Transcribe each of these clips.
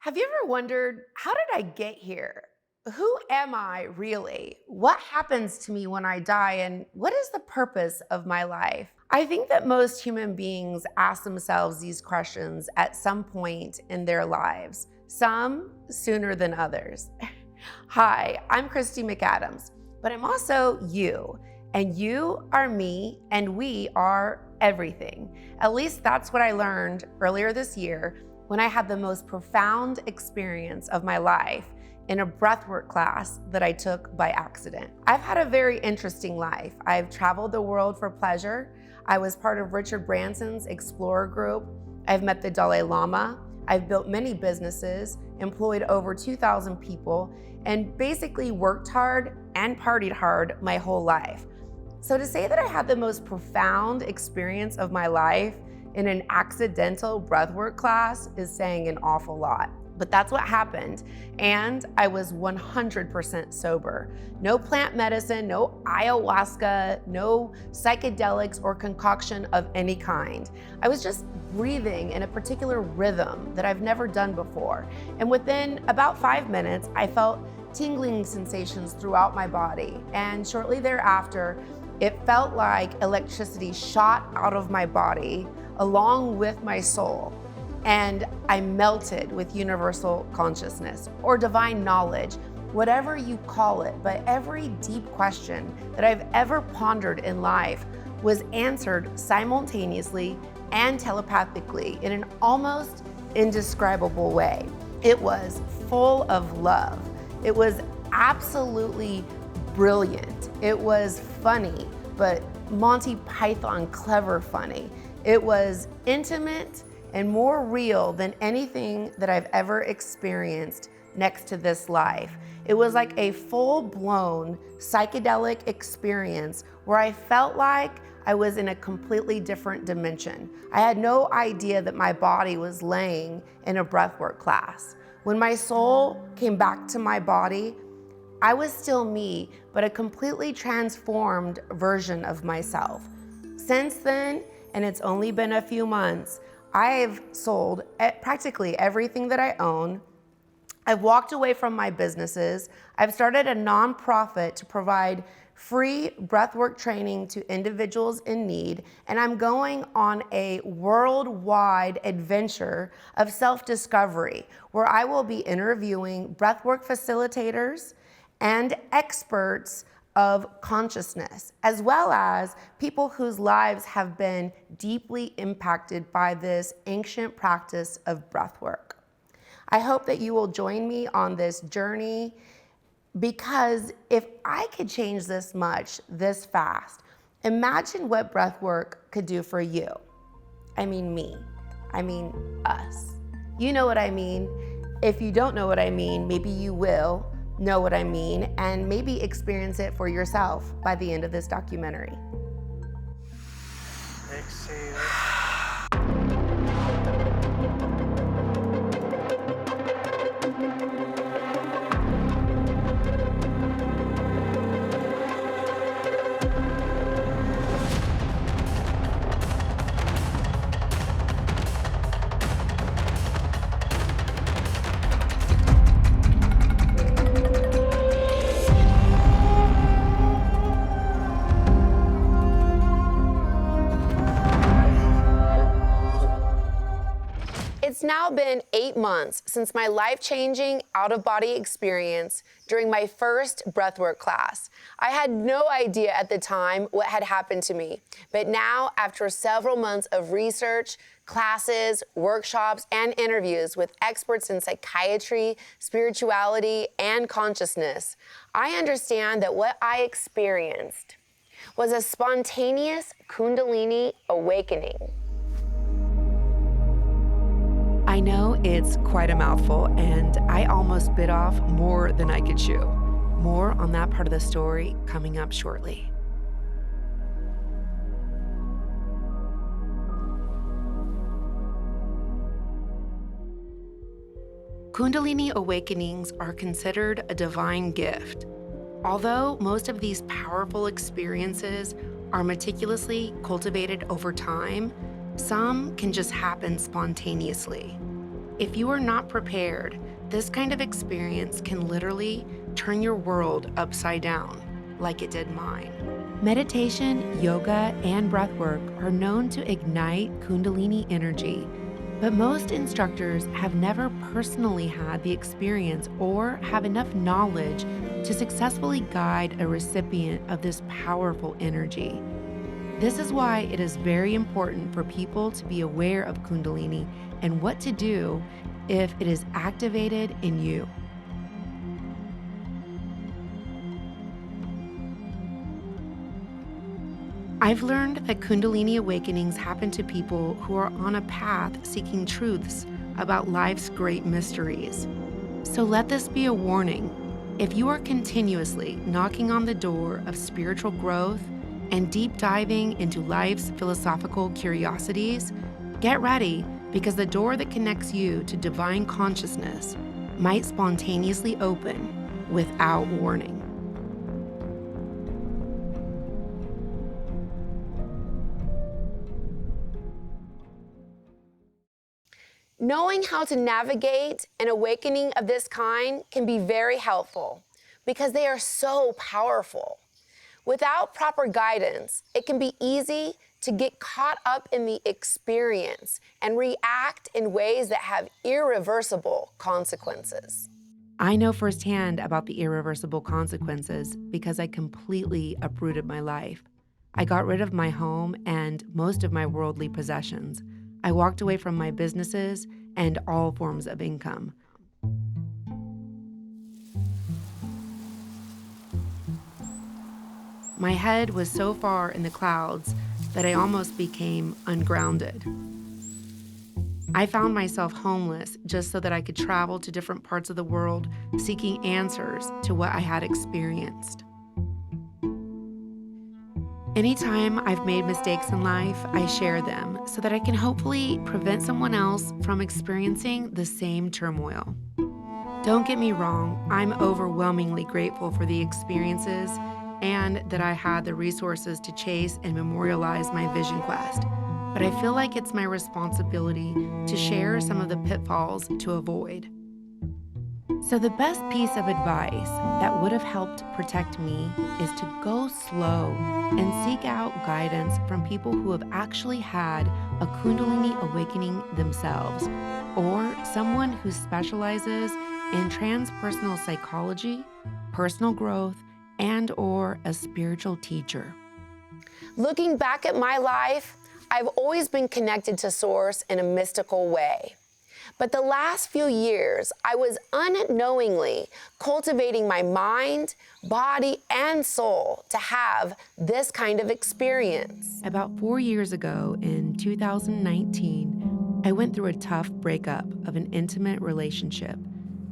Have you ever wondered, how did I get here? Who am I really? What happens to me when I die? And what is the purpose of my life? I think that most human beings ask themselves these questions at some point in their lives, some sooner than others. Hi, I'm Christy McAdams, but I'm also you, and you are me, and we are everything. At least that's what I learned earlier this year when I had the most profound experience of my life in a breathwork class that I took by accident. I've had a very interesting life. I've traveled the world for pleasure. I was part of Richard Branson's Explorer Group. I've met the Dalai Lama. I've built many businesses, employed over 2,000 people, and basically worked hard and partied hard my whole life. So to say that I had the most profound experience of my life in an accidental breathwork class is saying an awful lot. But that's what happened, and I was 100% sober. No plant medicine, no ayahuasca, no psychedelics or concoction of any kind. I was just breathing in a particular rhythm that I've never done before. And within about 5 minutes, I felt tingling sensations throughout my body. And shortly thereafter, it felt like electricity shot out of my body along with my soul. And I melted with universal consciousness or divine knowledge, whatever you call it. But every deep question that I've ever pondered in life was answered simultaneously and telepathically in an almost indescribable way. It was full of love. It was absolutely brilliant. It was funny, but Monty Python clever funny. It was intimate and more real than anything that I've ever experienced next to this life. It was like a full-blown psychedelic experience where I felt like I was in a completely different dimension. I had no idea that my body was laying in a breathwork class. When my soul came back to my body, I was still me, but a completely transformed version of myself. Since then, and it's only been a few months, I've sold practically everything that I own. I've walked away from my businesses. I've started a nonprofit to provide free breathwork training to individuals in need, and I'm going on a worldwide adventure of self-discovery where I will be interviewing breathwork facilitators and experts of consciousness, as well as people whose lives have been deeply impacted by this ancient practice of breathwork. I hope that you will join me on this journey, because if I could change this much, this fast, imagine what breathwork could do for you. I mean me. I mean us. You know what I mean. If you don't know what I mean, maybe you will know what I mean and maybe experience it for yourself by the end of this documentary. Exhale. It's now been 8 months since my life-changing out-of-body experience during my first breathwork class. I had no idea at the time what had happened to me, but now, after several months of research, classes, workshops, and interviews with experts in psychiatry, spirituality, and consciousness, I understand that what I experienced was a spontaneous Kundalini awakening. I know it's quite a mouthful, and I almost bit off more than I could chew. More on that part of the story coming up shortly. Kundalini awakenings are considered a divine gift. Although most of these powerful experiences are meticulously cultivated over time, some can just happen spontaneously. If you are not prepared, this kind of experience can literally turn your world upside down, like it did mine. Meditation, yoga, and breathwork are known to ignite Kundalini energy, but most instructors have never personally had the experience or have enough knowledge to successfully guide a recipient of this powerful energy. This is why it is very important for people to be aware of Kundalini and what to do if it is activated in you. I've learned that Kundalini awakenings happen to people who are on a path seeking truths about life's great mysteries. So let this be a warning. If you are continuously knocking on the door of spiritual growth and deep diving into life's philosophical curiosities, get ready, because the door that connects you to divine consciousness might spontaneously open without warning. Knowing how to navigate an awakening of this kind can be very helpful because they are so powerful. Without proper guidance, it can be easy to get caught up in the experience and react in ways that have irreversible consequences. I know firsthand about the irreversible consequences because I completely uprooted my life. I got rid of my home and most of my worldly possessions. I walked away from my businesses and all forms of income. My head was so far in the clouds that I almost became ungrounded. I found myself homeless just so that I could travel to different parts of the world seeking answers to what I had experienced. Anytime I've made mistakes in life, I share them so that I can hopefully prevent someone else from experiencing the same turmoil. Don't get me wrong, I'm overwhelmingly grateful for the experiences and that I had the resources to chase and memorialize my vision quest. But I feel like it's my responsibility to share some of the pitfalls to avoid. So the best piece of advice that would have helped protect me is to go slow and seek out guidance from people who have actually had a Kundalini awakening themselves, or someone who specializes in transpersonal psychology, personal growth, and/or a spiritual teacher. Looking back at my life, I've always been connected to Source in a mystical way. But the last few years, I was unknowingly cultivating my mind, body, and soul to have this kind of experience. About 4 years ago, in 2019, I went through a tough breakup of an intimate relationship.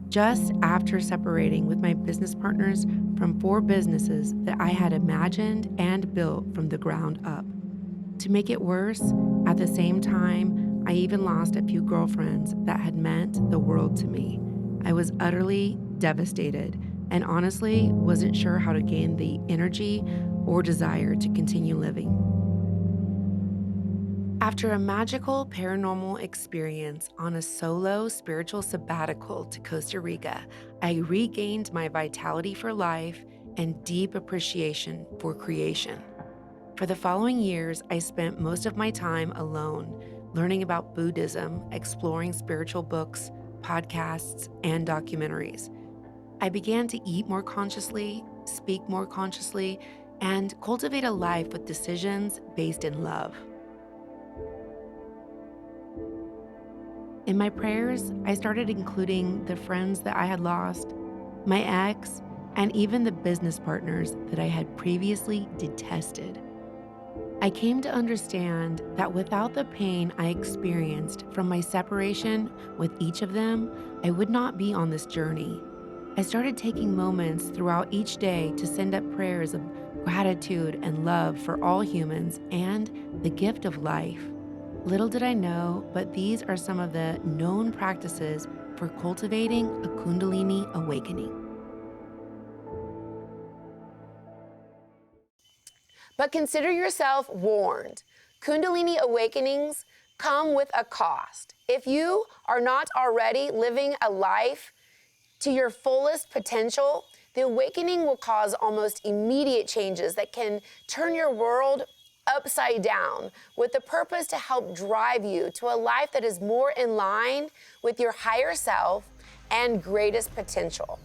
Just after separating with my business partners from 4 businesses that I had imagined and built from the ground up. To make it worse, at the same time, I even lost a few girlfriends that had meant the world to me. I was utterly devastated and honestly wasn't sure how to gain the energy or desire to continue living. After a magical paranormal experience on a solo spiritual sabbatical to Costa Rica, I regained my vitality for life and deep appreciation for creation. For the following years, I spent most of my time alone, learning about Buddhism, exploring spiritual books, podcasts, and documentaries. I began to eat more consciously, speak more consciously, and cultivate a life with decisions based in love. In my prayers, I started including the friends that I had lost, my ex, and even the business partners that I had previously detested. I came to understand that without the pain I experienced from my separation with each of them, I would not be on this journey. I started taking moments throughout each day to send up prayers of gratitude and love for all humans and the gift of life. Little did I know, but these are some of the known practices for cultivating a Kundalini awakening. But consider yourself warned. Kundalini awakenings come with a cost. If you are not already living a life to your fullest potential, the awakening will cause almost immediate changes that can turn your world upside down, with the purpose to help drive you to a life that is more in line with your higher self and greatest potential.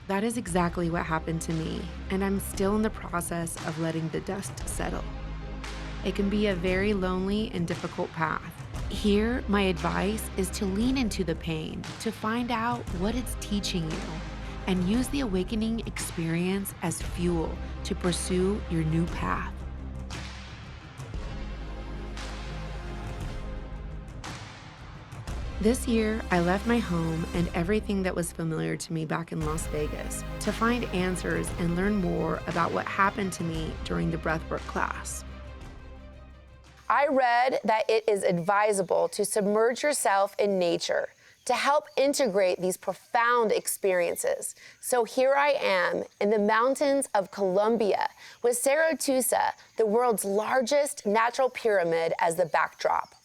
That is exactly what happened to me, and I'm still in the process of letting the dust settle. It can be a very lonely and difficult path. Here, my advice is to lean into the pain, to find out what it's teaching you, and use the awakening experience as fuel to pursue your new path. This year, I left my home and everything that was familiar to me back in Las Vegas to find answers and learn more about what happened to me during the breathwork class. I read that it is advisable to submerge yourself in nature to help integrate these profound experiences. So here I am in the mountains of Colombia with Saratusa, the world's largest natural pyramid, as the backdrop.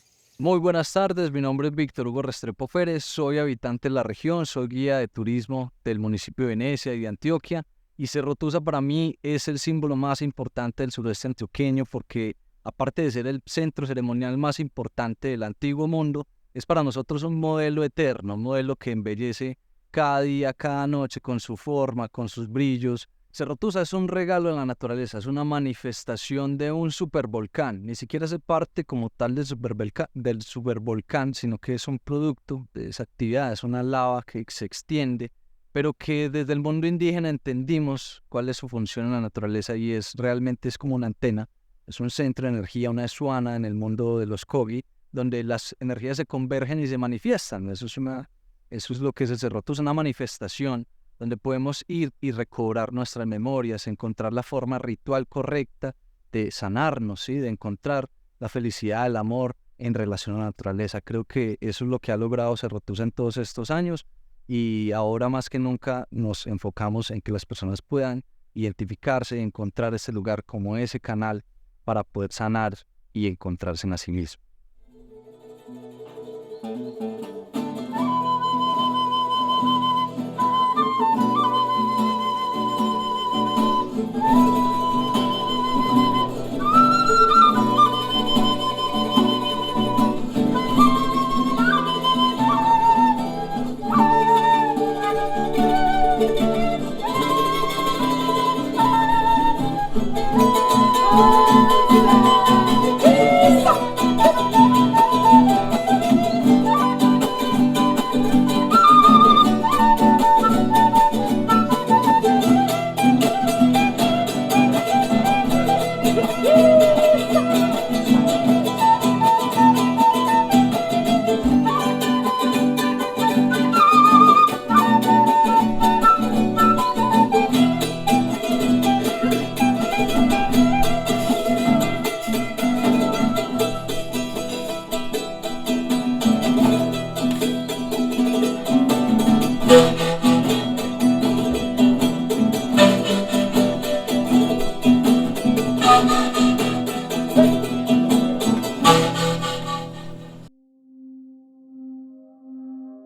Muy buenas tardes, mi nombre es Víctor Hugo Restrepo Pérez, soy habitante de la región, soy guía de turismo del municipio de Venecia y de Antioquia, y Cerro Tusa para mí es el símbolo más importante del sureste antioqueño porque, aparte de ser el centro ceremonial más importante del antiguo mundo, es para nosotros un modelo eterno, un modelo que embellece cada día, cada noche con su forma, con sus brillos. Cerro Tusa es un regalo de la naturaleza, es una manifestación de un supervolcán. Ni siquiera es parte como tal del supervolcán, sino que es un producto de esa actividad, es una lava que se extiende, pero que desde el mundo indígena entendimos cuál es su función en la naturaleza y realmente es como una antena, es un centro de energía, una suana en el mundo de los Kogi, donde las energías se convergen y se manifiestan. Eso es lo que es el Cerro Tusa, una manifestación donde podemos ir y recobrar nuestras memorias, encontrar la forma ritual correcta de sanarnos, ¿sí? De encontrar la felicidad, el amor en relación a la naturaleza. Creo que eso es lo que ha logrado Cerro Tusa en todos estos años, y ahora más que nunca nos enfocamos en que las personas puedan identificarse y encontrar ese lugar como ese canal para poder sanar y encontrarse en sí mismos.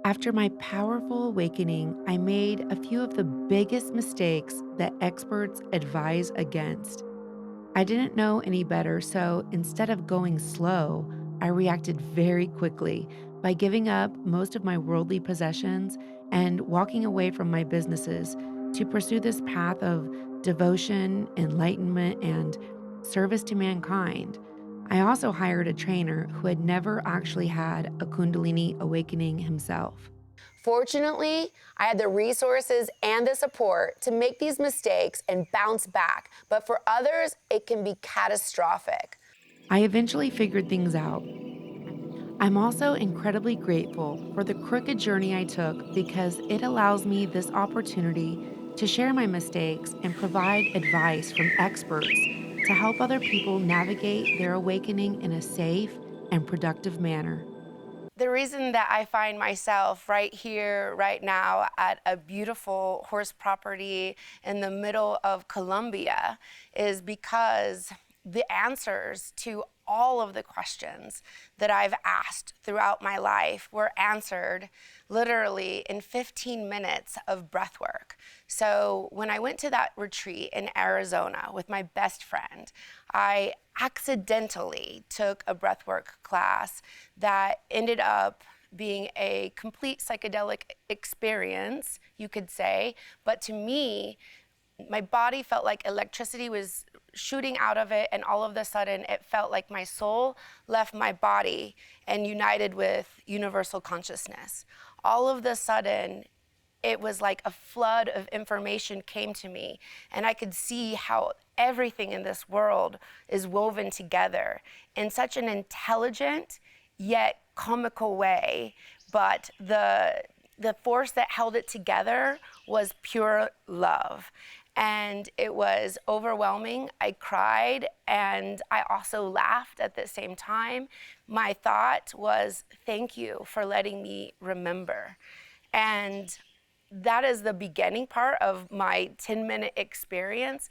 After my powerful awakening, I made a few of the biggest mistakes that experts advise against. I didn't know any better, so instead of going slow, I reacted very quickly by giving up most of my worldly possessions and walking away from my businesses to pursue this path of devotion, enlightenment, and service to mankind. I also hired a trainer who had never actually had a Kundalini awakening himself. Fortunately, I had the resources and the support to make these mistakes and bounce back, but for others, it can be catastrophic. I eventually figured things out. I'm also incredibly grateful for the crooked journey I took because it allows me this opportunity to share my mistakes and provide advice from experts to help other people navigate their awakening in a safe and productive manner. The reason that I find myself right here, right now, at a beautiful horse property in the middle of Colombia is because the answers to all of the questions that I've asked throughout my life were answered literally in 15 minutes of breath work. So when I went to that retreat in Arizona with my best friend, I accidentally took a breathwork class that ended up being a complete psychedelic experience, you could say. But to me, my body felt like electricity was shooting out of it, and all of a sudden it felt like my soul left my body and united with universal consciousness. All of a sudden, it was like a flood of information came to me, and I could see how everything in this world is woven together in such an intelligent yet comical way. But the force that held it together was pure love. And it was overwhelming. I cried, and I also laughed at the same time. My thought was, thank you for letting me remember. And that is the beginning part of my 10-minute experience.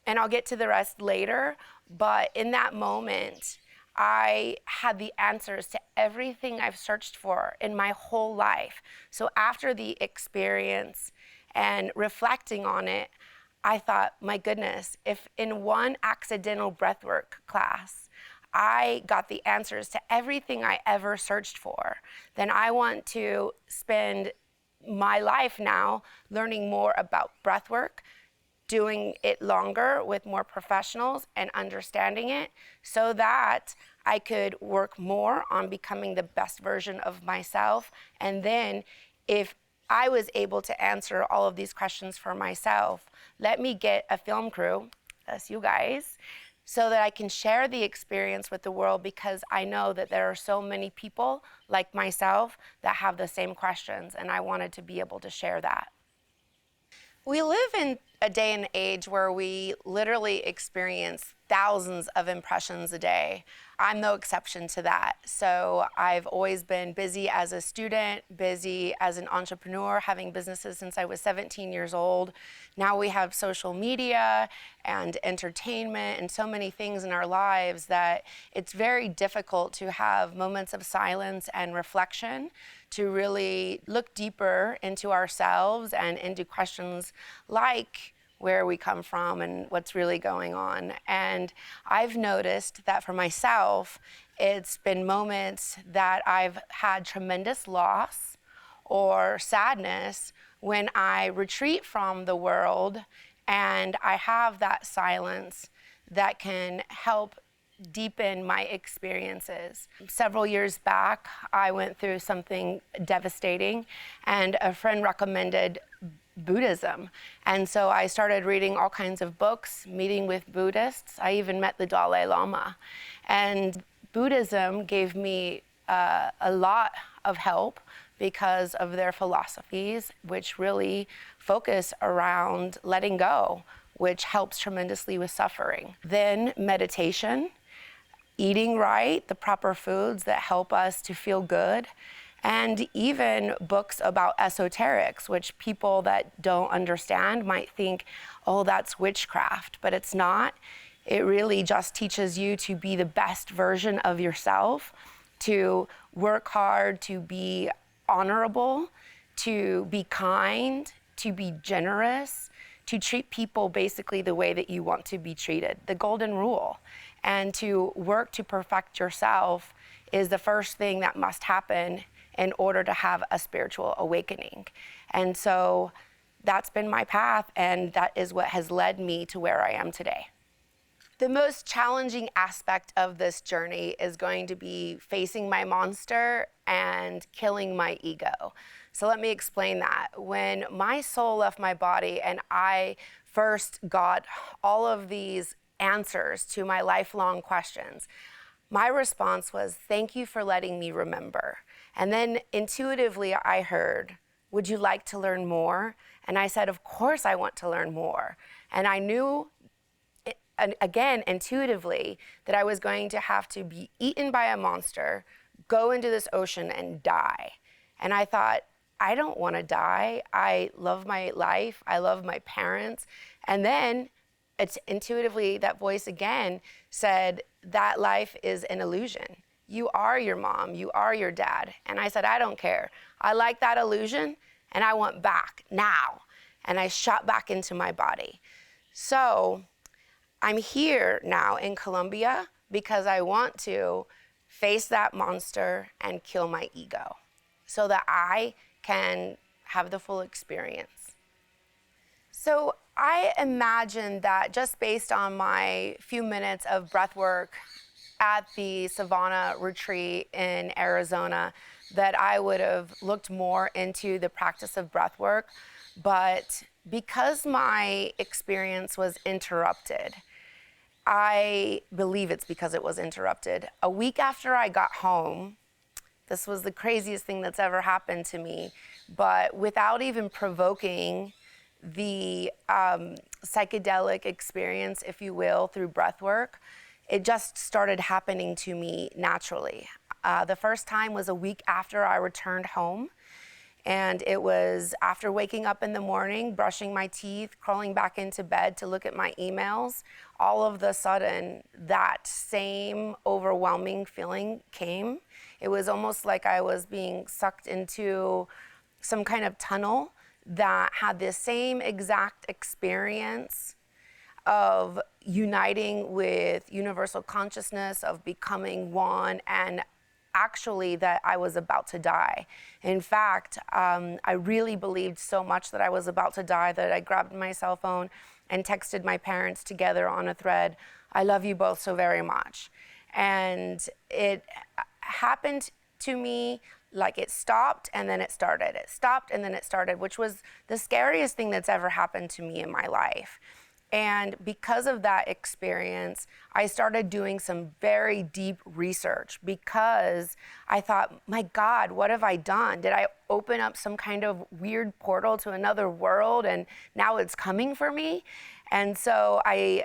And I'll get to the rest later. But in that moment, I had the answers to everything I've searched for in my whole life. So after the experience and reflecting on it, I thought, my goodness, if in one accidental breathwork class I got the answers to everything I ever searched for, then I want to spend my life now learning more about breathwork, doing it longer with more professionals and understanding it, so that I could work more on becoming the best version of myself. And then if I was able to answer all of these questions for myself, let me get a film crew, that's you guys, so that I can share the experience with the world, because I know that there are so many people like myself that have the same questions, and I wanted to be able to share that. We live in a day and age where we literally experience thousands of impressions a day. I'm no exception to that. So I've always been busy as a student, busy as an entrepreneur, having businesses since I was 17 years old. Now we have social media and entertainment and so many things in our lives that it's very difficult to have moments of silence and reflection to really look deeper into ourselves and into questions like where we come from and what's really going on. And I've noticed that for myself, it's been moments that I've had tremendous loss or sadness when I retreat from the world and I have that silence that can help deepen my experiences. Several years back, I went through something devastating, and a friend recommended Buddhism. And so I started reading all kinds of books, meeting with Buddhists. I even met the Dalai Lama. And Buddhism gave me a lot of help because of their philosophies, which really focus around letting go, which helps tremendously with suffering. Then meditation, eating right, the proper foods that help us to feel good, and even books about esoterics, which people that don't understand might think, oh, that's witchcraft, but it's not. It really just teaches you to be the best version of yourself, to work hard, to be honorable, to be kind, to be generous, to treat people basically the way that you want to be treated, the golden rule. And to work to perfect yourself is the first thing that must happen in order to have a spiritual awakening. And so that's been my path, and that is what has led me to where I am today. The most challenging aspect of this journey is going to be facing my monster and killing my ego. So let me explain that. When my soul left my body and I first got all of these answers to my lifelong questions, my response was, thank you for letting me remember. And then intuitively I heard, would you like to learn more? And I said, of course I want to learn more. And I knew, again, intuitively, that I was going to have to be eaten by a monster, go into this ocean and die. And I thought, I don't want to die. I love my life. I love my parents. And then it's intuitively, that voice again said, that life is an illusion. You are your mom, you are your dad. And I said, I don't care. I like that illusion and I want back now. And I shot back into my body. So I'm here now in Colombia because I want to face that monster and kill my ego so that I can have the full experience. So I imagine that just based on my few minutes of breath work at the Savannah retreat in Arizona, that I would have looked more into the practice of breath work. But because my experience was interrupted, I believe it's because it was interrupted. A week after I got home, this was the craziest thing that's ever happened to me, but without even provoking the psychedelic experience, if you will, through breath work, it just started happening to me naturally. The first time was a week after I returned home. And it was after waking up in the morning, brushing my teeth, crawling back into bed to look at my emails, all of the sudden that same overwhelming feeling came. It was almost like I was being sucked into some kind of tunnel that had the same exact experience of uniting with universal consciousness, of becoming one, and actually that I was about to die. In fact, I really believed so much that I was about to die that I grabbed my cell phone and texted my parents together on a thread, "I love you both so very much." And it happened to me like it stopped and then it started. It stopped and then it started, which was the scariest thing that's ever happened to me in my life. And because of that experience, I started doing some very deep research because I thought, my God, what have I done? Did I open up some kind of weird portal to another world and now it's coming for me? And so I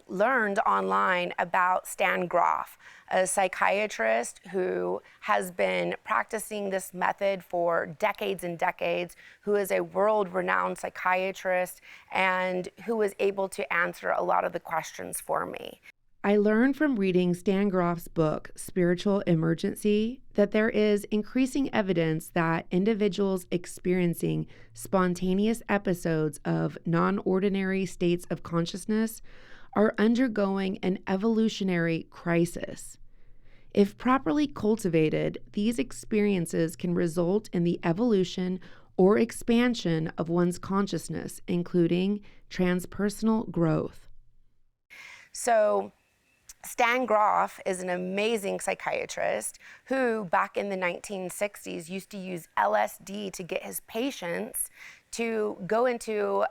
learned online about Stan Grof, a psychiatrist who has been practicing this method for decades and decades, who is a world-renowned psychiatrist and who was able to answer a lot of the questions for me. I learned from reading Stan Grof's book, Spiritual Emergency, that there is increasing evidence that individuals experiencing spontaneous episodes of non-ordinary states of consciousness are undergoing an evolutionary crisis. If properly cultivated, these experiences can result in the evolution or expansion of one's consciousness, including transpersonal growth. So Stan Grof is an amazing psychiatrist who, back in the 1960s, used to use LSD to get his patients to go into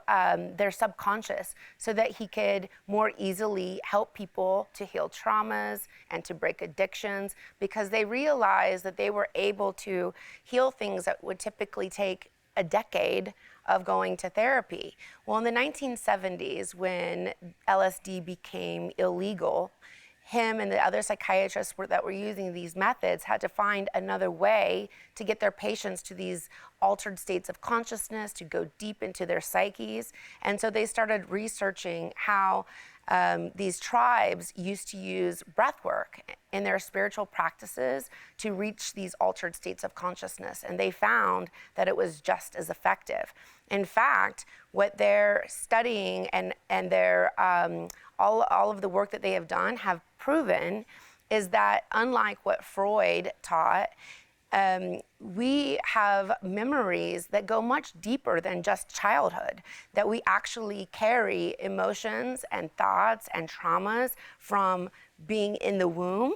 their subconscious so that he could more easily help people to heal traumas and to break addictions, because they realized that they were able to heal things that would typically take a decade of going to therapy. Well, in the 1970s, when LSD became illegal, him and the other psychiatrists that were using these methods had to find another way to get their patients to these altered states of consciousness, to go deep into their psyches. And so they started researching how these tribes used to use breath work in their spiritual practices to reach these altered states of consciousness. And they found that it was just as effective. In fact, what they're studying and their all of the work that they have done have proven is that, unlike what Freud taught, we have memories that go much deeper than just childhood, that we actually carry emotions and thoughts and traumas from being in the womb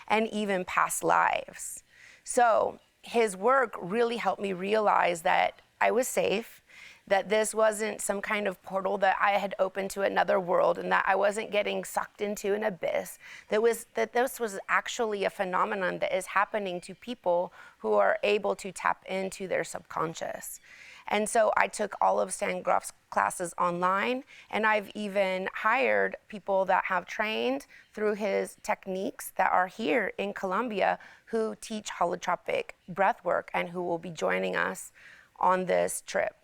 and even past lives. So his work really helped me realize that I was safe, that this wasn't some kind of portal that I had opened to another world, and that I wasn't getting sucked into an abyss. That this was actually a phenomenon that is happening to people who are able to tap into their subconscious. And so I took all of Stan Grof's classes online, and I've even hired people that have trained through his techniques that are here in Colombia who teach holotropic breathwork and who will be joining us on this trip.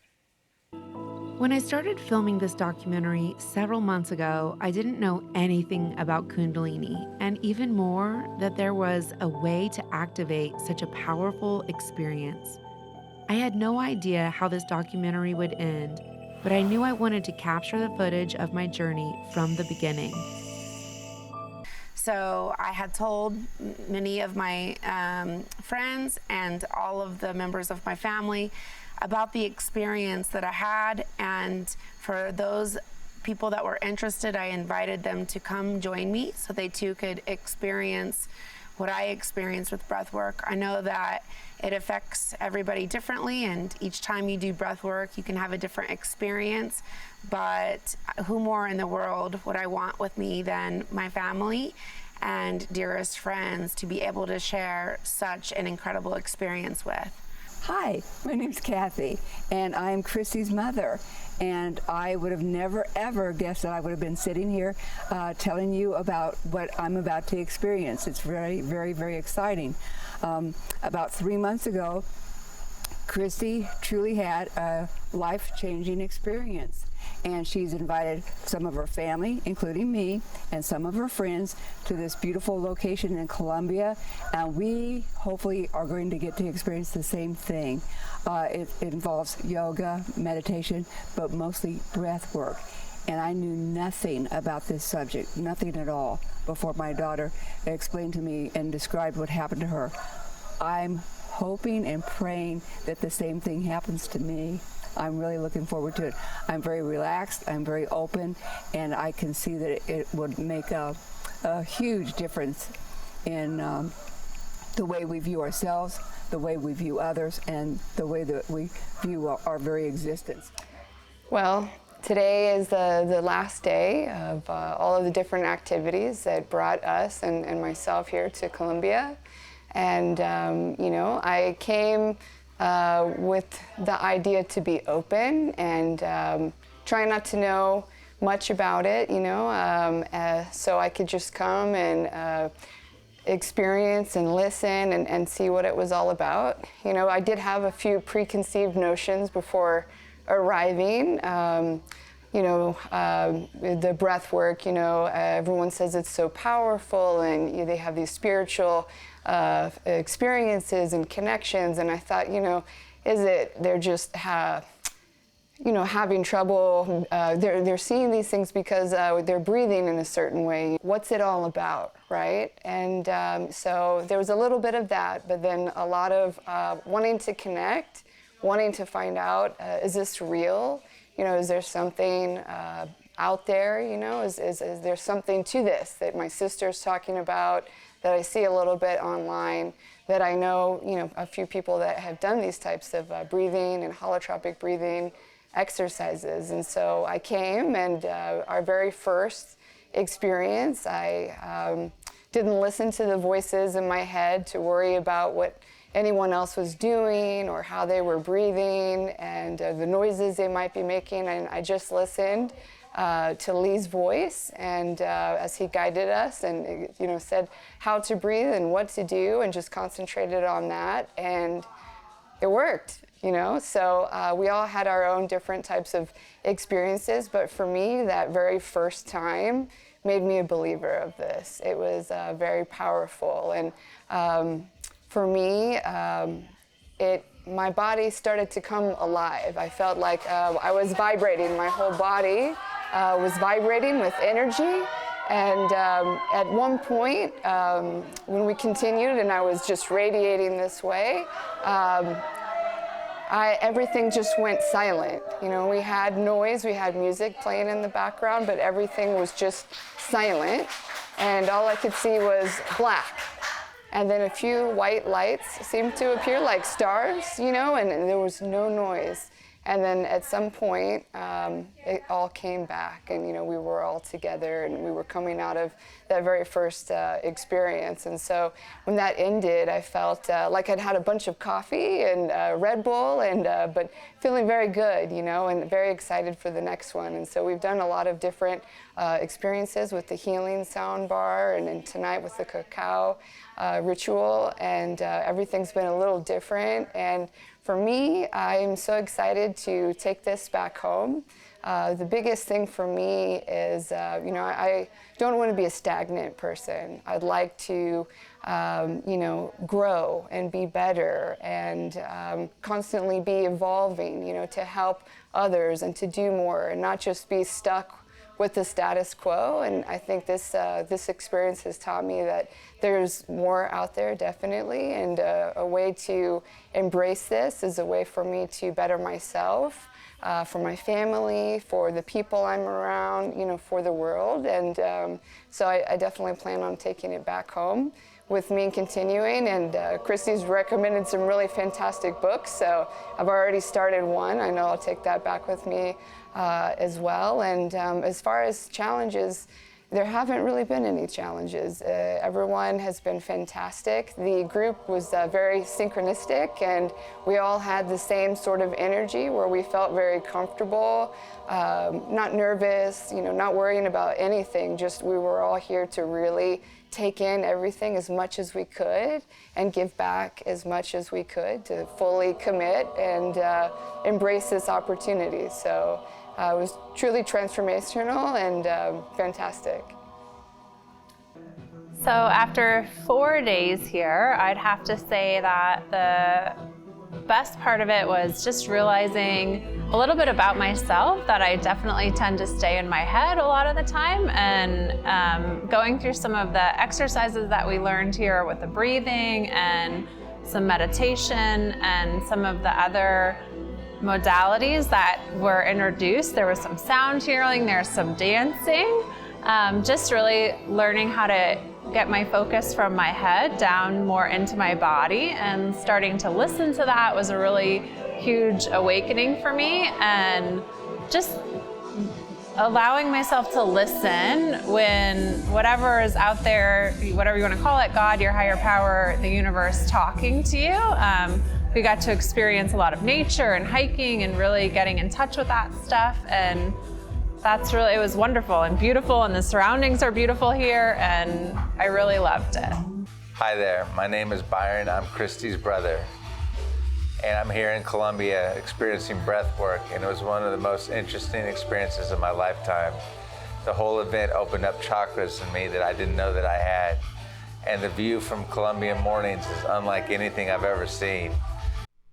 When I started filming this documentary several months ago, I didn't know anything about Kundalini, and even more, that there was a way to activate such a powerful experience. I had no idea how this documentary would end, but I knew I wanted to capture the footage of my journey from the beginning. So I had told many of my friends and all of the members of my family about the experience that I had, and for those people that were interested, I invited them to come join me so they too could experience what I experienced with breath work. I know that it affects everybody differently, and each time you do breath work, you can have a different experience, but who more in the world would I want with me than my family and dearest friends to be able to share such an incredible experience with? Hi, my name's Kathy, and I'm Chrissy's mother. And I would have never, ever guessed that I would have been sitting here telling you about what I'm about to experience. It's very, very, very exciting. About 3 months ago, Chrissy truly had a life-changing experience. And she's invited some of her family, including me, and some of her friends to this beautiful location in Colombia. And we hopefully are going to get to experience the same thing. It involves yoga, meditation, but mostly breath work. And I knew nothing about this subject, nothing at all, before my daughter explained to me and described what happened to her. I'm hoping and praying that the same thing happens to me. I'm really looking forward to it. I'm very relaxed, I'm very open, and I can see that it would make a huge difference in the way we view ourselves, the way we view others, and the way that we view our very existence. Well, today is the last day of all of the different activities that brought us and myself here to Colombia. And, you know, I came with the idea to be open and try not to know much about it, you know, so I could just come and experience and listen and see what it was all about. You know, I did have a few preconceived notions before arriving. You know, the breath work, you know, everyone says it's so powerful, and they have these spiritual experiences and connections, and I thought, you know, they're just you know, having trouble, they're seeing these things because they're breathing in a certain way. What's it all about, right? And so there was a little bit of that, but then a lot of wanting to connect, wanting to find out, is this real? You know, is there something out there, you know, is there something to this that my sister's talking about, that I see a little bit online, that I know, you know, a few people that have done these types of breathing and holotropic breathing exercises. And so I came, and our very first experience, I didn't listen to the voices in my head to worry about what anyone else was doing or how they were breathing and the noises they might be making. And I just listened to Lee's voice, and as he guided us and, you know, said how to breathe and what to do, and just concentrated on that, and it worked, you know. So we all had our own different types of experiences, but for me, that very first time made me a believer of this. It was very powerful, and for me, my body started to come alive. I felt like I was vibrating. My whole body was vibrating with energy. And at one point, when we continued and I was just radiating this way, everything just went silent. You know, we had noise, we had music playing in the background, but everything was just silent. And all I could see was black. And then a few white lights seemed to appear like stars, you know, and there was no noise. And then at some point, it all came back, and, you know, we were all together, and we were coming out of that very first experience. And so when that ended, I felt like I'd had a bunch of coffee and Red Bull, and but feeling very good, you know, and very excited for the next one. And so we've done a lot of different experiences with the healing sound bar, and then tonight with the cacao ritual, and everything's been a little different. And For me, I'm so excited to take this back home. The biggest thing for me is, I don't want to be a stagnant person. I'd like to, grow and be better and constantly be evolving, to help others and to do more and not just be stuck with the status quo. And I think this experience has taught me that there's more out there, definitely, and a way to embrace this is a way for me to better myself, for my family, for the people I'm around, for the world. And so I definitely plan on taking it back home with me and continuing. And Christy's recommended some really fantastic books, so I've already started one. I know I'll take that back with me as well. And as far as challenges, there haven't really been any challenges. Everyone has been fantastic. The group was very synchronistic, and we all had the same sort of energy where we felt very comfortable, not nervous, not worrying about anything. Just we were all here to really take in everything as much as we could and give back as much as we could, to fully commit and embrace this opportunity. So it was truly transformational and fantastic. So after 4 days here, I'd have to say that the best part of it was just realizing a little bit about myself, that I definitely tend to stay in my head a lot of the time, and going through some of the exercises that we learned here with the breathing and some meditation and some of the other modalities that were introduced. There was some sound healing, there's some dancing, just really learning how to get my focus from my head down more into my body, and starting to listen to that was a really huge awakening for me, and just allowing myself to listen when whatever is out there, whatever you want to call it, God, your higher power, the universe talking to you. We got to experience a lot of nature and hiking and really getting in touch with that stuff, and it was wonderful and beautiful, and the surroundings are beautiful here, and I really loved it. Hi there, my name is Byron. I'm Christy's brother, and I'm here in Colombia experiencing breath work, and it was one of the most interesting experiences of my lifetime. The whole event opened up chakras in me that I didn't know that I had, and the view from Colombian mornings is unlike anything I've ever seen.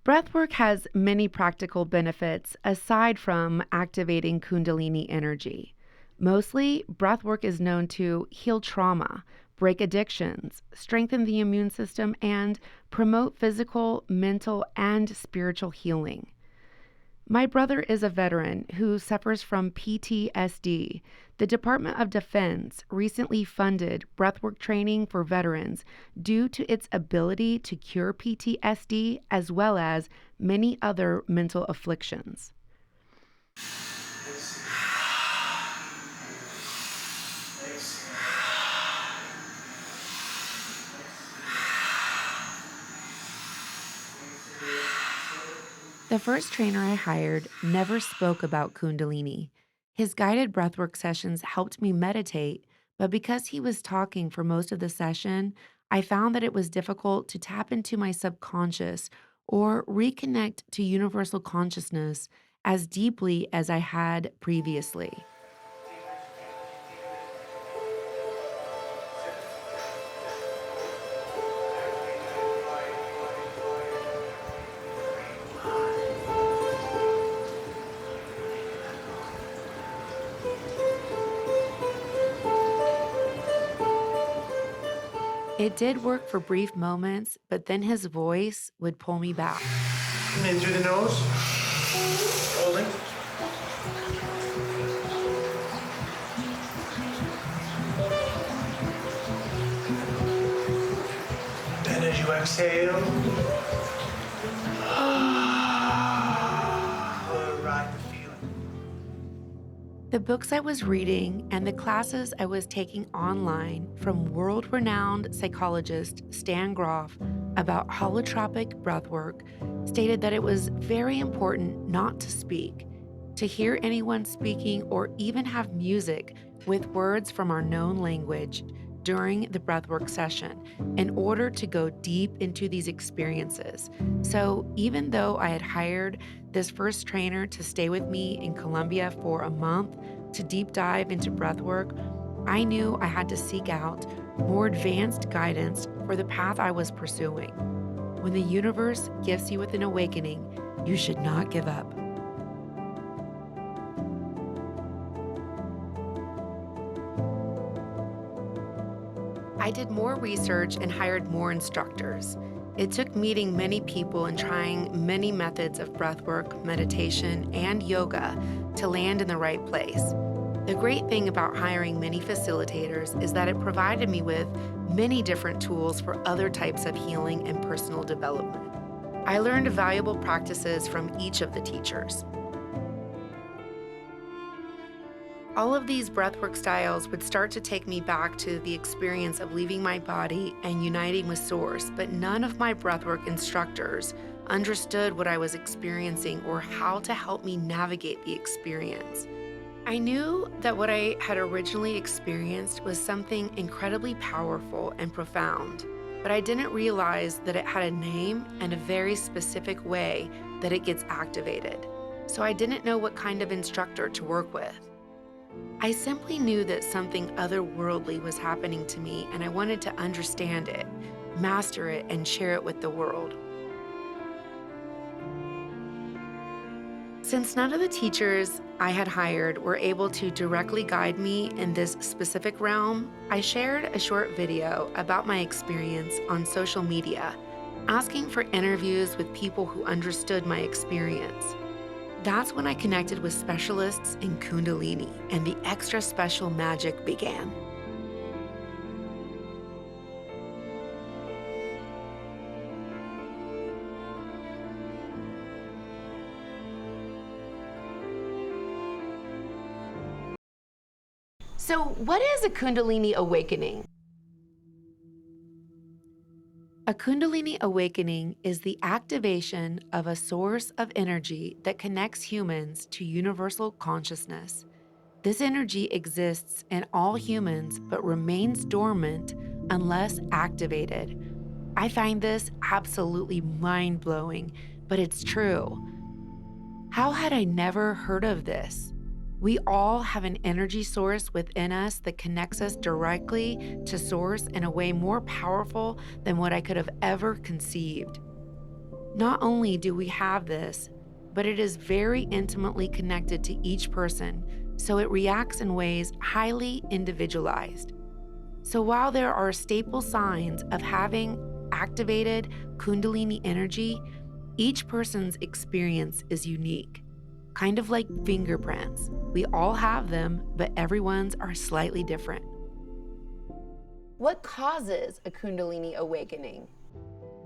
Breathwork has many practical benefits aside from activating Kundalini energy. Mostly, breathwork is known to heal trauma, break addictions, strengthen the immune system, and promote physical, mental, and spiritual healing. My brother is a veteran who suffers from PTSD. The Department of Defense recently funded breathwork training for veterans due to its ability to cure PTSD as well as many other mental afflictions. The first trainer I hired never spoke about Kundalini. His guided breathwork sessions helped me meditate, but because he was talking for most of the session, I found that it was difficult to tap into my subconscious or reconnect to universal consciousness as deeply as I had previously. It did work for brief moments, but then his voice would pull me back. In through the nose. Holding. And as you exhale, ride the feeling. The books I was reading and the classes I was taking online from world-renowned psychologist Stan Grof about holotropic breathwork stated that it was very important not to speak, to hear anyone speaking or even have music with words from our known language, during the breathwork session in order to go deep into these experiences. So even though I had hired this first trainer to stay with me in Colombia for a month to deep dive into breathwork, I knew I had to seek out more advanced guidance for the path I was pursuing. When the universe gifts you with an awakening, you should not give up. I did more research and hired more instructors. It took meeting many people and trying many methods of breathwork, meditation, and yoga to land in the right place. The great thing about hiring many facilitators is that it provided me with many different tools for other types of healing and personal development. I learned valuable practices from each of the teachers. All of these breathwork styles would start to take me back to the experience of leaving my body and uniting with Source, but none of my breathwork instructors understood what I was experiencing or how to help me navigate the experience. I knew that what I had originally experienced was something incredibly powerful and profound, but I didn't realize that it had a name and a very specific way that it gets activated. So I didn't know what kind of instructor to work with. I simply knew that something otherworldly was happening to me, and I wanted to understand it, master it, and share it with the world. Since none of the teachers I had hired were able to directly guide me in this specific realm, I shared a short video about my experience on social media, asking for interviews with people who understood my experience. That's when I connected with specialists in Kundalini, and the extra special magic began. So, what is a Kundalini awakening? A Kundalini awakening is the activation of a source of energy that connects humans to universal consciousness. This energy exists in all humans but remains dormant unless activated. I find this absolutely mind-blowing, but it's true. How had I never heard of this? We all have an energy source within us that connects us directly to Source in a way more powerful than what I could have ever conceived. Not only do we have this, but it is very intimately connected to each person, so it reacts in ways highly individualized. So while there are staple signs of having activated Kundalini energy, each person's experience is unique. Kind of like fingerprints. We all have them, but everyone's are slightly different. What causes a Kundalini awakening?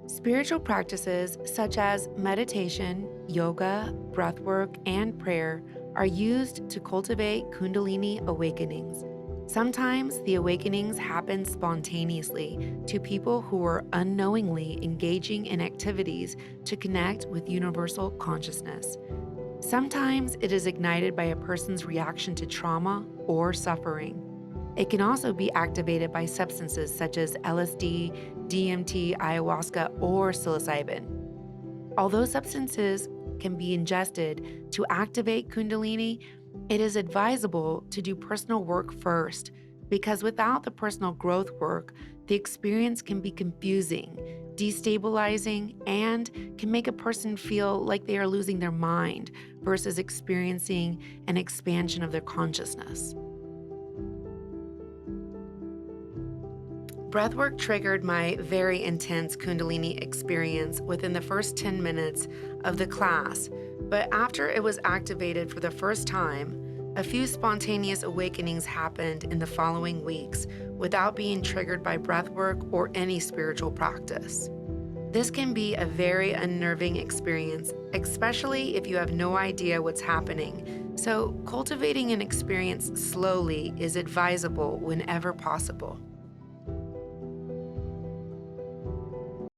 Spiritual practices such as meditation, yoga, breathwork, and prayer are used to cultivate Kundalini awakenings. Sometimes the awakenings happen spontaneously to people who are unknowingly engaging in activities to connect with universal consciousness. Sometimes it is ignited by a person's reaction to trauma or suffering. It can also be activated by substances such as LSD, DMT, ayahuasca, or psilocybin. Although substances can be ingested to activate Kundalini, it is advisable to do personal work first, because without the personal growth work, the experience can be confusing, destabilizing, and can make a person feel like they are losing their mind versus experiencing an expansion of their consciousness. Breathwork triggered my very intense Kundalini experience within the first 10 minutes of the class, but after it was activated for the first time, a few spontaneous awakenings happened in the following weeks without being triggered by breathwork or any spiritual practice. This can be a very unnerving experience, especially if you have no idea what's happening. So, cultivating an experience slowly is advisable whenever possible.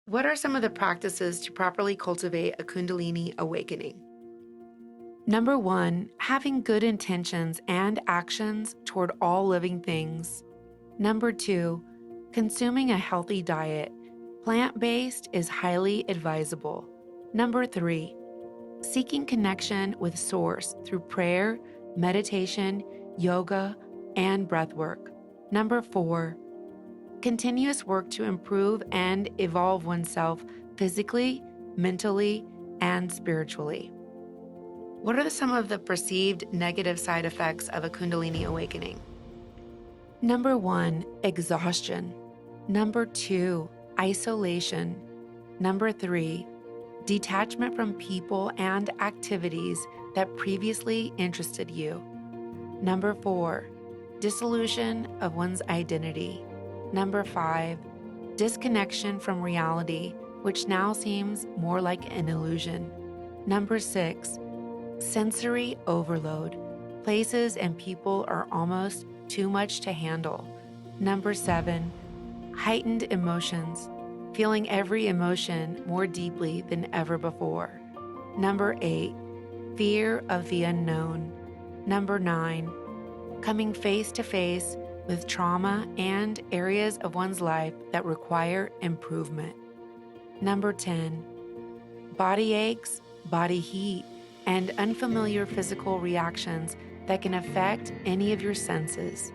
What are some of the practices to properly cultivate a Kundalini awakening? Number 1, having good intentions and actions toward all living things. Number 2, Consuming a healthy diet, plant-based, is highly advisable. Number 3, seeking connection with Source through prayer, meditation, yoga, and breathwork. Number 4, continuous work to improve and evolve oneself physically, mentally, and spiritually. What are some of the perceived negative side effects of a Kundalini awakening? Number 1, exhaustion. Number 2, isolation. Number 3, detachment from people and activities that previously interested you. Number 4, dissolution of one's identity. Number 5, disconnection from reality, which now seems more like an illusion. Number 6, sensory overload. Places and people are almost too much to handle. Number 7, heightened emotions, feeling every emotion more deeply than ever before. Number 8, fear of the unknown. Number 9, coming face to face with trauma and areas of one's life that require improvement. Number 10, body aches, body heat, and unfamiliar physical reactions that can affect any of your senses.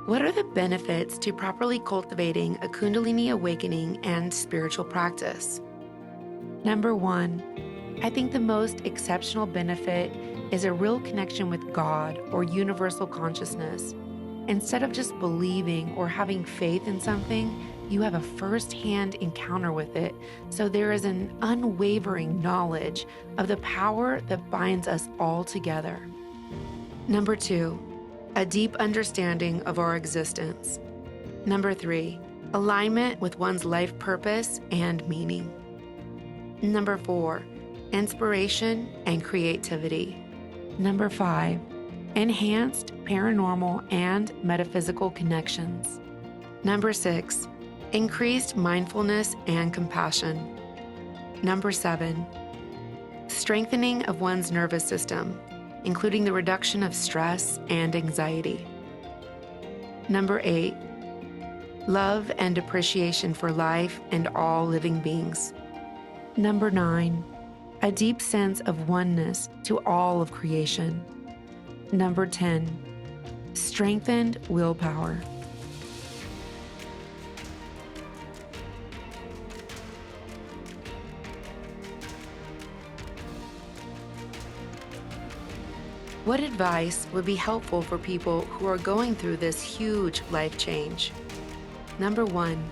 What are the benefits to properly cultivating a Kundalini awakening and spiritual practice? Number 1, I think the most exceptional benefit is a real connection with God or universal consciousness. Instead of just believing or having faith in something, you have a first-hand encounter with it, so there is an unwavering knowledge of the power that binds us all together. Number 2, a deep understanding of our existence. Number 3, alignment with one's life purpose and meaning. Number 4, inspiration and creativity. Number 5, enhanced paranormal and metaphysical connections. Number 6, increased mindfulness and compassion. Number 7, strengthening of one's nervous system, including the reduction of stress and anxiety. Number 8, love and appreciation for life and all living beings. Number 9, a deep sense of oneness to all of creation. Number 10, strengthened willpower. What advice would be helpful for people who are going through this huge life change? Number 1,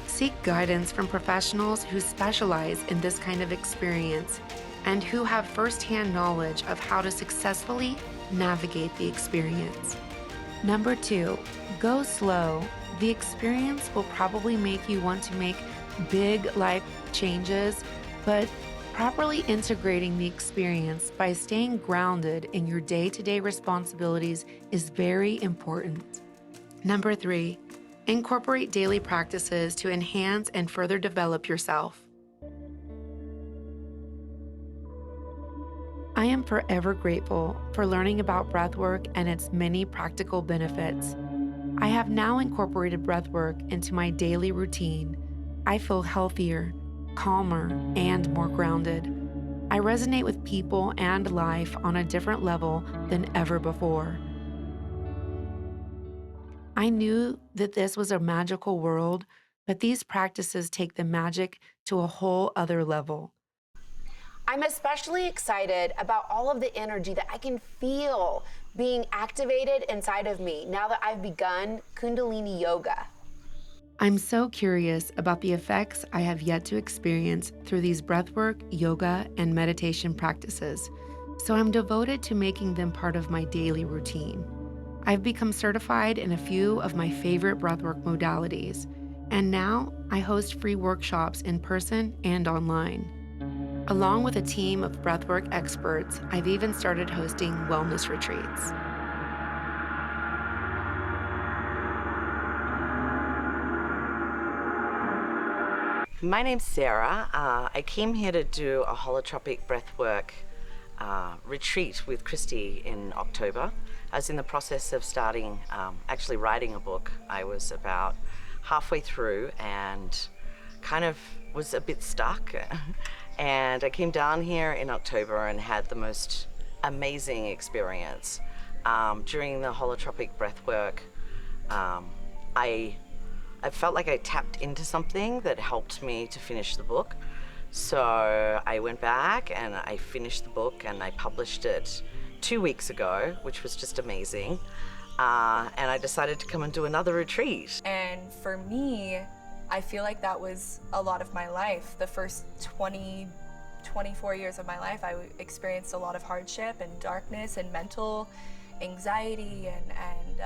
seek guidance from professionals who specialize in this kind of experience and who have firsthand knowledge of how to successfully navigate the experience. Number 2, go slow. The experience will probably make you want to make big life changes, but properly integrating the experience by staying grounded in your day-to-day responsibilities is very important. Number 3, incorporate daily practices to enhance and further develop yourself. I am forever grateful for learning about breathwork and its many practical benefits. I have now incorporated breathwork into my daily routine. I feel healthier, calmer, and more grounded. I resonate with people and life on a different level than ever before. I knew that this was a magical world, but these practices take the magic to a whole other level. I'm especially excited about all of the energy that I can feel being activated inside of me now that I've begun Kundalini yoga. I'm so curious about the effects I have yet to experience through these breathwork, yoga, and meditation practices, so I'm devoted to making them part of my daily routine. I've become certified in a few of my favorite breathwork modalities, and now I host free workshops in person and online. Along with a team of breathwork experts, I've even started hosting wellness retreats. My name's Sarah. I came here to do a holotropic breathwork retreat with Christy in October. I was in the process of starting, actually writing a book. I was about halfway through and kind of was a bit stuck. And I came down here in October and had the most amazing experience. During the holotropic breathwork, I felt like I tapped into something that helped me to finish the book. So I went back and I finished the book and I published it 2 weeks ago, which was just amazing. And I decided to come and do another retreat. And for me, I feel like that was a lot of my life. The first 24 years of my life, I experienced a lot of hardship and darkness and mental anxiety and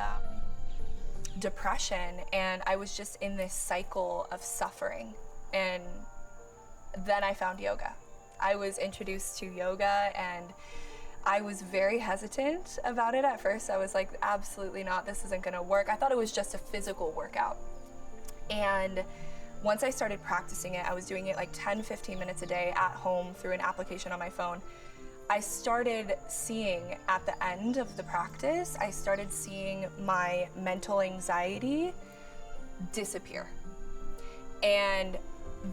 depression. And I was just in this cycle of suffering. And then I found yoga. I was introduced to yoga and I was very hesitant about it at first. I was like, absolutely not, this isn't gonna work. I thought it was just a physical workout. And once I started practicing it, I was doing it like 10-15 minutes a day at home through an application on my phone. I started seeing at the end of the practice, I started seeing my mental anxiety disappear. And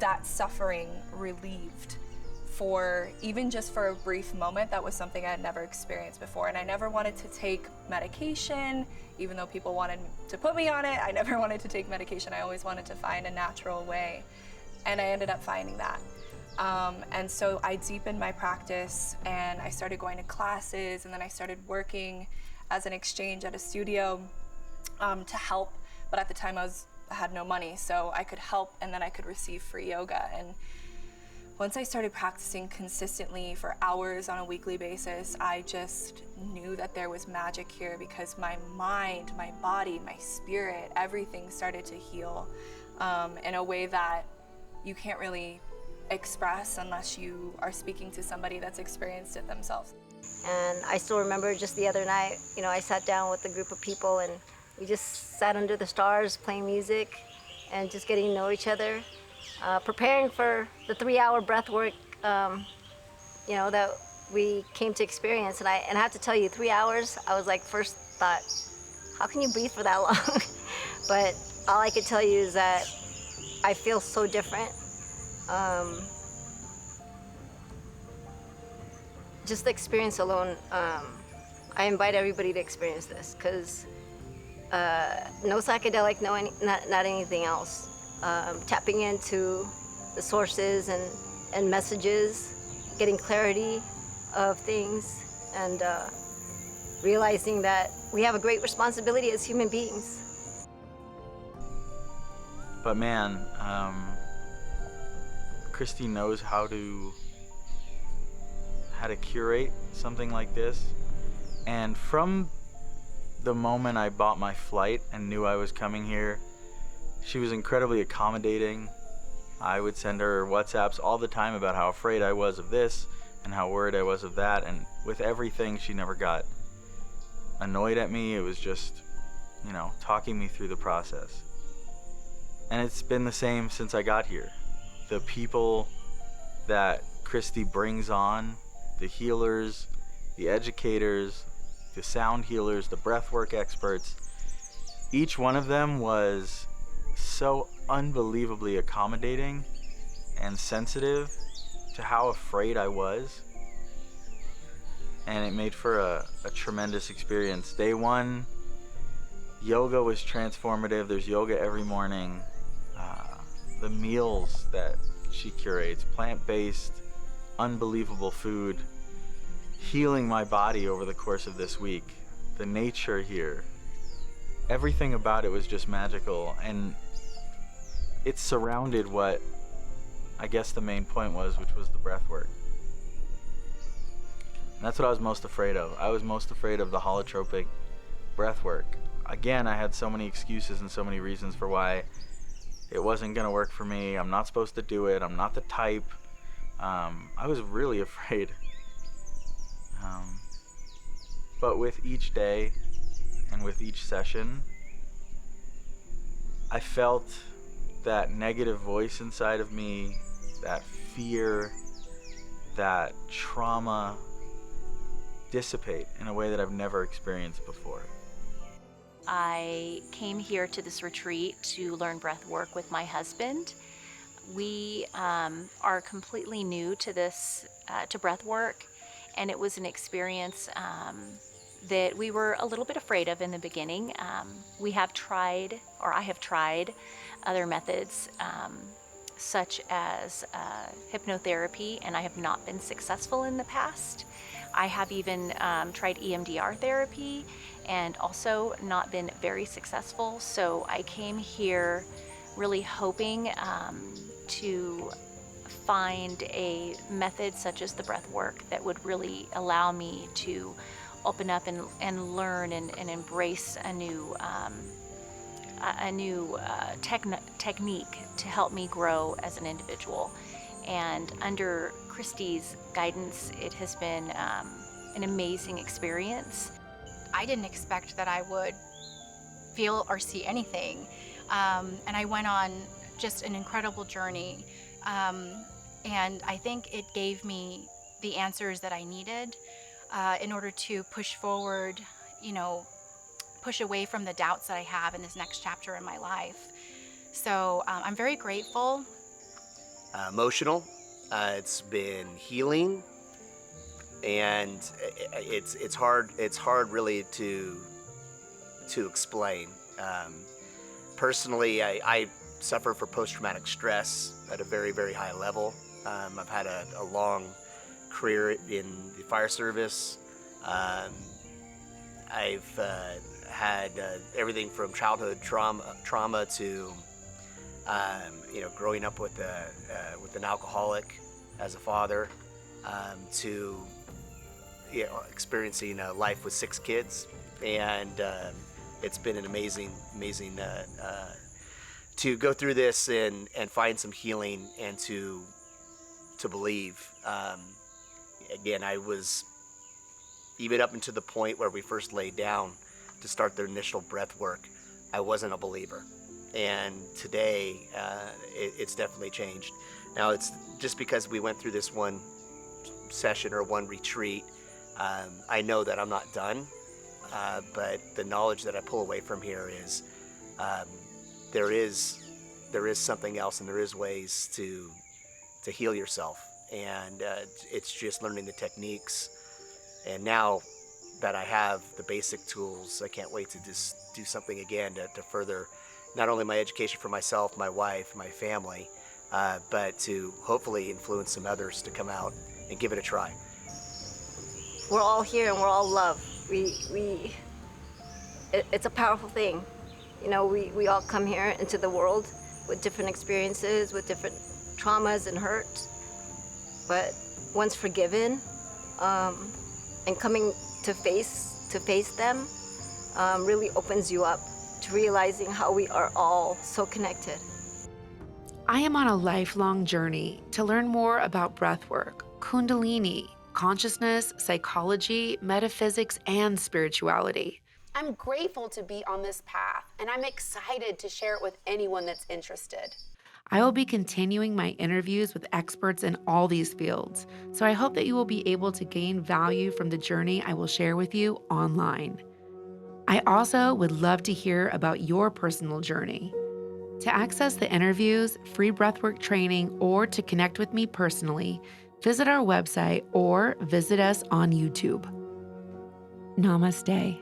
that suffering relieved for even just for a brief moment. That was something I had never experienced before. And I never wanted to take medication, even though people wanted to put me on it. I never wanted to take medication. I always wanted to find a natural way. And I ended up finding that. And so I deepened my practice and I started going to classes, and then I started working as an exchange at a studio to help. But at the time I had no money, so I could help and then I could receive free yoga. And once I started practicing consistently for hours on a weekly basis, I just knew that there was magic here, because my mind, my body, my spirit, everything started to heal in a way that you can't really express unless you are speaking to somebody that's experienced it themselves. And I still remember just the other night, I sat down with a group of people and we just sat under the stars playing music and just getting to know each other, preparing for the 3-hour breath work, that we came to experience. And I have to tell you, 3 hours, I was like, first thought, how can you breathe for that long? But all I could tell you is that I feel so different. Just the experience alone, I invite everybody to experience this, because no psychedelic, not anything else. Tapping into the sources and messages, getting clarity of things, and realizing that we have a great responsibility as human beings. But man, Christy knows how to curate something like this. And from the moment I bought my flight and knew I was coming here, she was incredibly accommodating. I would send her WhatsApps all the time about how afraid I was of this and how worried I was of that. And with everything, she never got annoyed at me. It was just, talking me through the process. And it's been the same since I got here. The people that Christy brings on, the healers, the educators, the sound healers, the breathwork experts, each one of them was so unbelievably accommodating and sensitive to how afraid I was. And it made for a tremendous experience. Day one, yoga was transformative. There's yoga every morning. The meals that she curates, plant-based, unbelievable food, healing my body over the course of this week. The nature here, everything about it was just magical, and it surrounded what I guess the main point was, which was the breath work. And that's what I was most afraid of. I was most afraid of the holotropic breath work. Again, I had so many excuses and so many reasons for why it wasn't gonna work for me. I'm not supposed to do it. I'm not the type. I was really afraid. But with each day and with each session, I felt that negative voice inside of me, that fear, that trauma, dissipate in a way that I've never experienced before. I came here to this retreat to learn breath work with my husband. We are completely new to this, to breath work, and it was an experience that we were a little bit afraid of in the beginning. I have tried other methods such as hypnotherapy, and I have not been successful in the past. I have even tried EMDR therapy and also not been very successful. So I came here really hoping to find a method such as the breath work that would really allow me to open up and learn and embrace a new technique to help me grow as an individual. And under Christy's guidance, it has been an amazing experience. I didn't expect that I would feel or see anything. And I went on just an incredible journey. And I think it gave me the answers that I needed in order to push forward, push away from the doubts that I have in this next chapter in my life. So I'm very grateful. Emotional. It's been healing, and it's hard really to explain. Personally, I suffer from post-traumatic stress at a very, very high level. I've had a long career in the fire service. I've had everything from childhood trauma to growing up with an alcoholic as a father, to experiencing a life with 6 kids, and it's been an amazing to go through this and find some healing and to believe. Again, I was even up until the point where we first laid down to start the initial breath work, I wasn't a believer. And today, it's definitely changed. Now, it's just because we went through this one session or one retreat, I know that I'm not done, but the knowledge that I pull away from here is there is something else, and there is ways to heal yourself. And it's just learning the techniques. And now that I have the basic tools, I can't wait to just do something again to further not only my education for myself, my wife, my family, but to hopefully influence some others to come out and give it a try. We're all here and we're all love. It's a powerful thing. We all come here into the world with different experiences, with different traumas and hurt. But once forgiven, and coming to face them really opens you up to realizing how we are all so connected. I am on a lifelong journey to learn more about breathwork, Kundalini, consciousness, psychology, metaphysics, and spirituality. I'm grateful to be on this path, and I'm excited to share it with anyone that's interested. I will be continuing my interviews with experts in all these fields, so I hope that you will be able to gain value from the journey I will share with you online. I also would love to hear about your personal journey. To access the interviews, free breathwork training, or to connect with me personally, visit our website or visit us on YouTube. Namaste.